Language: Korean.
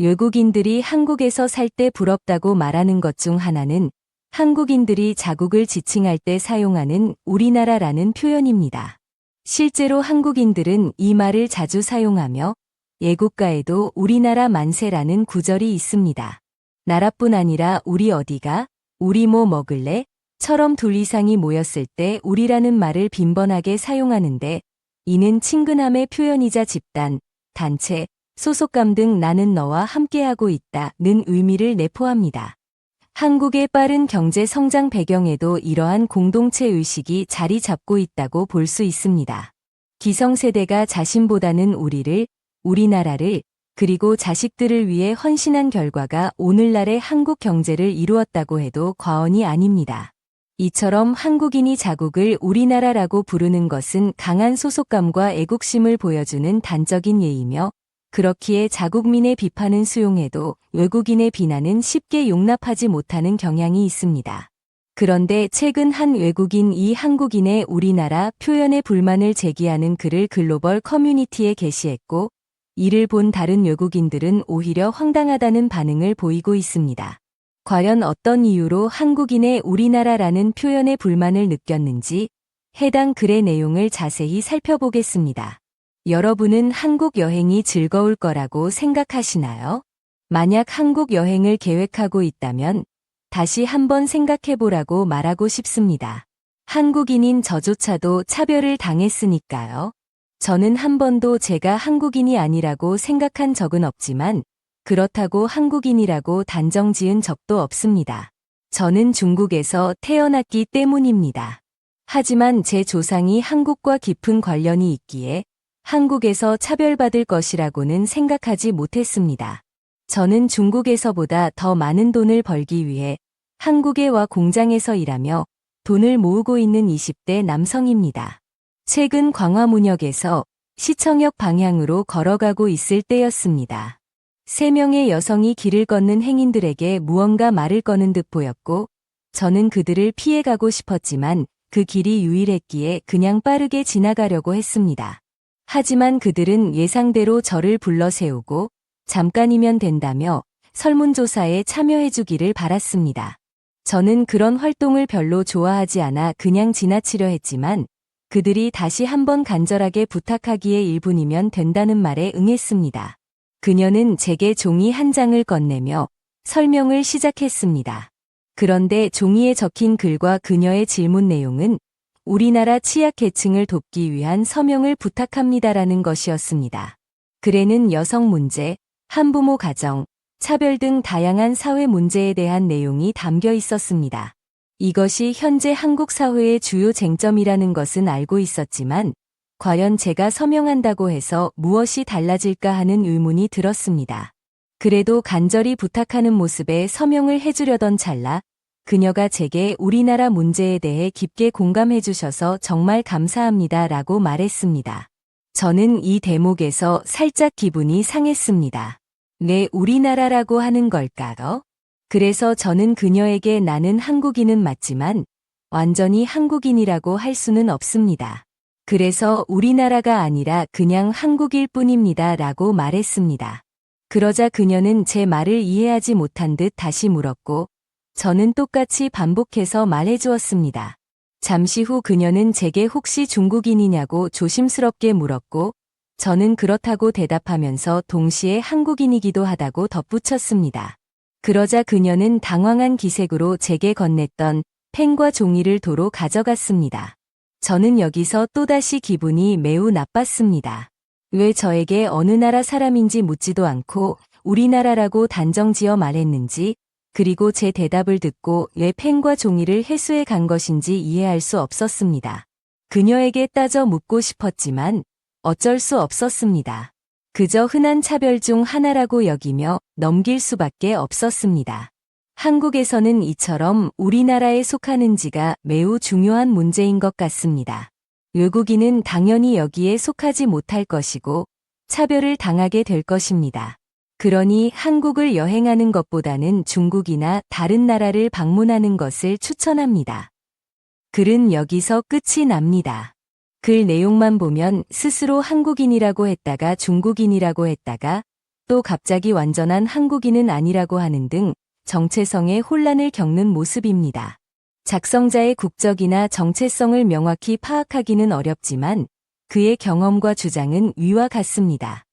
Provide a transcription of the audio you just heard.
외국인들이 한국에서 살 때 부럽다고 말하는 것 중 하나는 한국인들이 자국을 지칭할 때 사용하는 우리나라라는 표현입니다. 실제로 한국인들은 이 말을 자주 사용하며 예고가에도 우리나라 만세라는 구절이 있습니다. 나라뿐 아니라 우리 어디가, 우리 뭐 먹을래? 처럼 둘 이상이 모였을 때 우리라는 말을 빈번하게 사용하는데 이는 친근함의 표현이자 집단, 단체, 소속감 등 나는 너와 함께하고 있다는 의미를 내포합니다. 한국의 빠른 경제 성장 배경에도 이러한 공동체 의식이 자리 잡고 있다고 볼 수 있습니다. 기성세대가 자신보다는 우리를, 우리나라를, 그리고 자식들을 위해 헌신한 결과가 오늘날의 한국 경제를 이루었다고 해도 과언이 아닙니다. 이처럼 한국인이 자국을 우리나라라고 부르는 것은 강한 소속감과 애국심을 보여주는 단적인 예이며 그렇기에 자국민의 비판은 수용해도 외국인의 비난은 쉽게 용납하지 못하는 경향이 있습니다. 그런데 최근 한 외국인이 한국인의 우리나라 표현에 불만을 제기하는 글을 글로벌 커뮤니티에 게시했고 이를 본 다른 외국인들은 오히려 황당하다는 반응을 보이고 있습니다. 과연 어떤 이유로 한국인의 우리나라라는 표현에 불만을 느꼈는지 해당 글의 내용을 자세히 살펴보겠습니다. 여러분은 한국 여행이 즐거울 거라고 생각하시나요? 만약 한국 여행을 계획하고 있다면 다시 한번 생각해보라고 말하고 싶습니다. 한국인인 저조차도 차별을 당했으니까요. 저는 한 번도 제가 한국인이 아니라고 생각한 적은 없지만 그렇다고 한국인이라고 단정 지은 적도 없습니다. 저는 중국에서 태어났기 때문입니다. 하지만 제 조상이 한국과 깊은 관련이 있기에 한국에서 차별받을 것이라고는 생각하지 못했습니다. 저는 중국에서보다 더 많은 돈을 벌기 위해 한국에 와 공장에서 일하며 돈을 모으고 있는 20대 남성입니다. 최근 광화문역에서 시청역 방향으로 걸어가고 있을 때였습니다. 3명의 여성이 길을 걷는 행인들에게 무언가 말을 거는 듯 보였고 저는 그들을 피해가고 싶었지만 그 길이 유일했기에 그냥 빠르게 지나가려고 했습니다. 하지만 그들은 예상대로 저를 불러 세우고 잠깐이면 된다며 설문조사에 참여해주기를 바랐습니다. 저는 그런 활동을 별로 좋아하지 않아 그냥 지나치려 했지만 그들이 다시 한번 간절하게 부탁하기에 1분이면 된다는 말에 응했습니다. 그녀는 제게 종이 한 장을 건네며 설명을 시작했습니다. 그런데 종이에 적힌 글과 그녀의 질문 내용은 우리나라 취약계층을 돕기 위한 서명을 부탁합니다라는 것이었습니다. 글에는 여성 문제, 한부모 가정, 차별 등 다양한 사회 문제에 대한 내용이 담겨 있었습니다. 이것이 현재 한국 사회의 주요 쟁점이라는 것은 알고 있었지만 과연 제가 서명한다고 해서 무엇이 달라질까 하는 의문이 들었습니다. 그래도 간절히 부탁하는 모습에 서명을 해주려던 찰나 그녀가 제게 우리나라 문제에 대해 깊게 공감해 주셔서 정말 감사합니다 라고 말했습니다. 저는 이 대목에서 살짝 기분이 상했습니다. 왜 우리나라라고 하는 걸까요? 그래서 저는 그녀에게 나는 한국인은 맞지만 완전히 한국인이라고 할 수는 없습니다. 그래서 우리나라가 아니라 그냥 한국일 뿐입니다 라고 말했습니다. 그러자 그녀는 제 말을 이해하지 못한 듯 다시 물었고 저는 똑같이 반복해서 말해주었습니다. 잠시 후 그녀는 제게 혹시 중국인이냐고 조심스럽게 물었고 저는 그렇다고 대답하면서 동시에 한국인이기도 하다고 덧붙였습니다. 그러자 그녀는 당황한 기색으로 제게 건넸던 펜과 종이를 도로 가져갔습니다. 저는 여기서 또다시 기분이 매우 나빴습니다. 왜 저에게 어느 나라 사람인지 묻지도 않고 우리나라라고 단정지어 말했는지 그리고 제 대답을 듣고 왜 펜과 종이를 회수해 간 것인지 이해할 수 없었습니다. 그녀에게 따져 묻고 싶었지만 어쩔 수 없었습니다. 그저 흔한 차별 중 하나라고 여기며 넘길 수밖에 없었습니다. 한국에서는 이처럼 우리나라에 속하는지가 매우 중요한 문제인 것 같습니다. 외국인은 당연히 여기에 속하지 못할 것이고 차별을 당하게 될 것입니다. 그러니 한국을 여행하는 것보다는 중국이나 다른 나라를 방문하는 것을 추천합니다. 글은 여기서 끝이 납니다. 글 내용만 보면 스스로 한국인이라고 했다가 중국인이라고 했다가 또 갑자기 완전한 한국인은 아니라고 하는 등 정체성에 혼란을 겪는 모습입니다. 작성자의 국적이나 정체성을 명확히 파악하기는 어렵지만 그의 경험과 주장은 위와 같습니다.